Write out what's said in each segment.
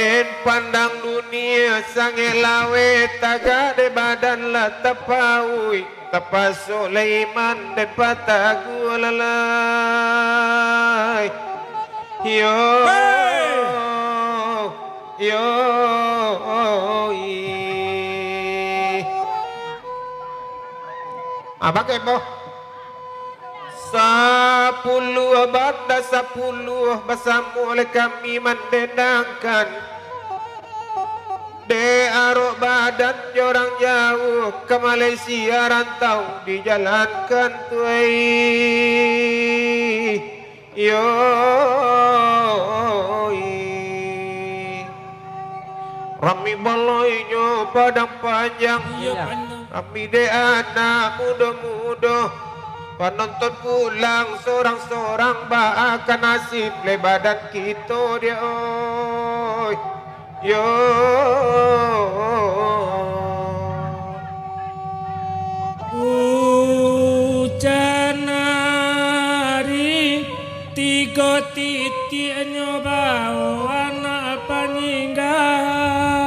Den pandang dunia sange lawe taga de badan la tapaui tapa Sulaiman de patagu lalai yo yo apa kepo 10 banda 10 bersama oleh kami mendendangkan de arok badan orang jauh ke Malaysia rantau dijalankan tuai yo Rami baloinya padang panjang Rami de anak muda-muda penonton pulang sorang-sorang baakan nasib le badan kita dia oi yo hujan hari 3 titik nyoba anak paninggal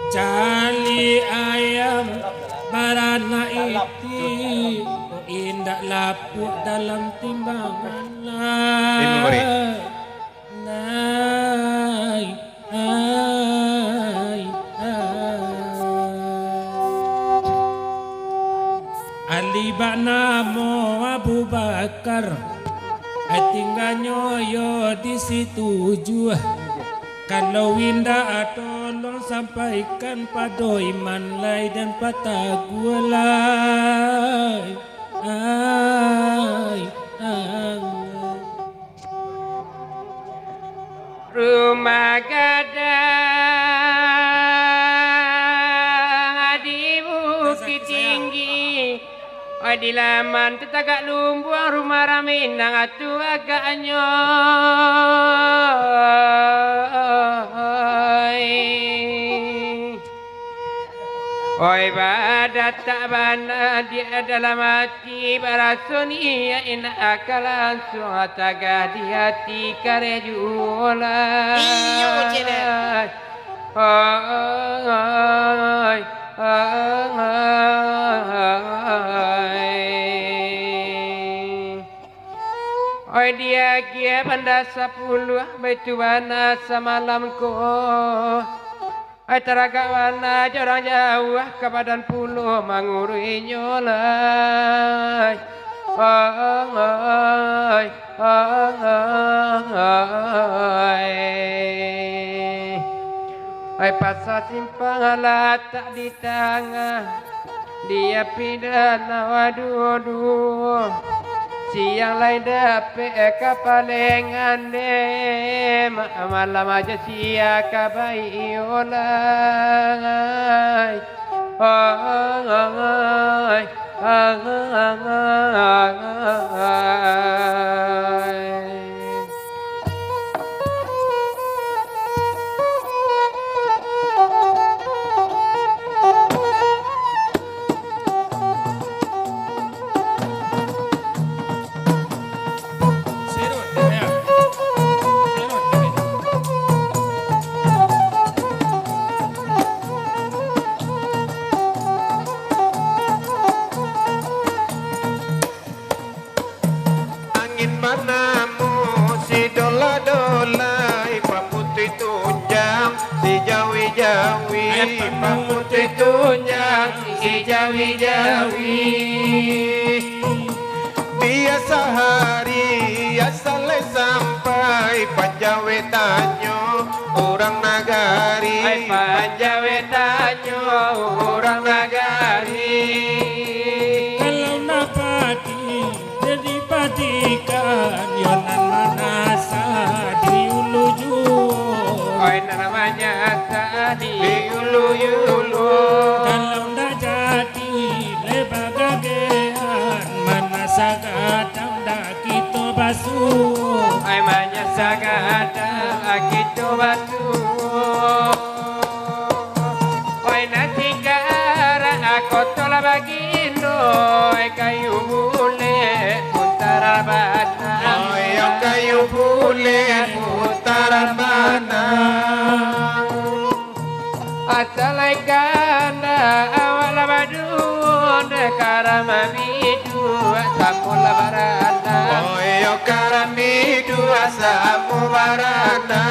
cali ayam barana iti indak lapuk dalam timbangan nai Ali namo Abu Bakar tinggalnya yo di situ jua kalau winda tolong sampaikan pada iman lai dan patah gulai rumah gadang di bukit tinggi di laman tetagak lumbuang rumah raminang atu agaknya oi badat tak bana dia dalam hati barasuni ya ina akal langsung tagah di hati karejula iyo cina oi dia kia benda 10 baitu bana semalam ko teraga warna jorang jauh ke badan puluh mangurui nyolai pasal simpang letak di tengah dia pidana waduh siang lain dapet kapalengan deh malam aja siak kabai olay pamutih tunjang si jawi-jawi biasa hari asal sampai panjawe tanyo orang nagari panjawe tanyo orang nagari kalau napati jadi patikan yonan manasa di ulu juo oi namanya di ulu kalau ndak jadi lebagagean manasa kadang dak kita basuh ai manya sagada kita basuh oi nanti kara aku tola bagindo kayu mule kayu bulir putar mana Asalai kanda awal badun karama bidu samula barana Oyo karami dua samu barana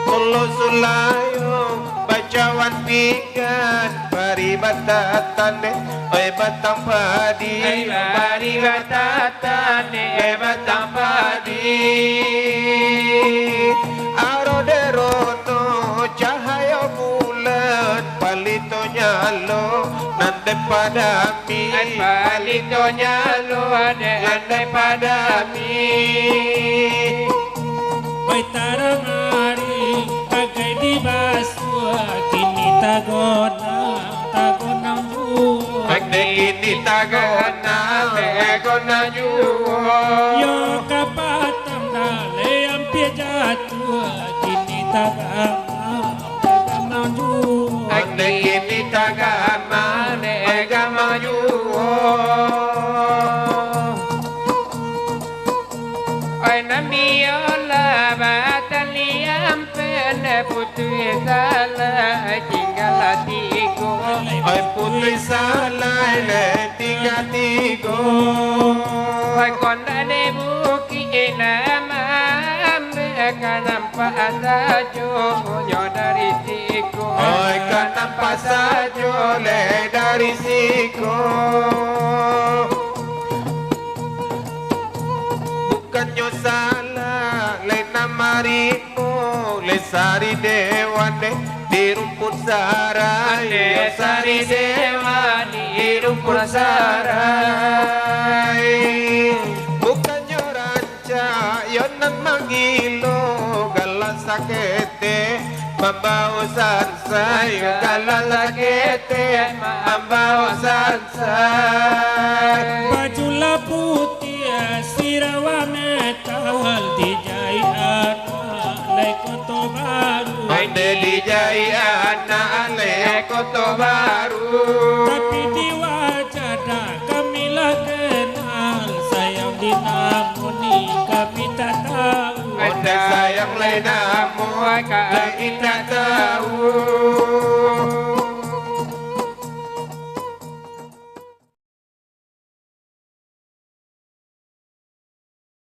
Kulu sulayo bacawan pikan Bari batatan oi batang padi Bari batatan batang padi Aroderono cahaya bulan palito nyalo nande padami palito nyalo nande padami Oi tarang hari bagai di basua kini tagona Pagde kini tagona tegona juo Yo kapatang dale ampia jatuh kini tagama juo Pagde kini tagama tegama juo Ay namiola bataliam pene putu sala cinggalatigo Ay putri salay le tiga tigo Ay konda de buki enama kanampa sajo nyo dari siko Ay kanampa sajo le dari siko Bukannya salah le namarimo le sari dewane di rumput sarai sari dewa di rumput sarai bukannya ranca yonan mangilo galas sakete membawa sansai galas sakete membawa sansai Bajulah putih sirawa metal dijai anak lekoto baru Ande dijai anak lekoto baru Tapi di wajah dah kami lah kenal Sayang dinamuni kami tak tahu Anda sayang lain namu kita tahu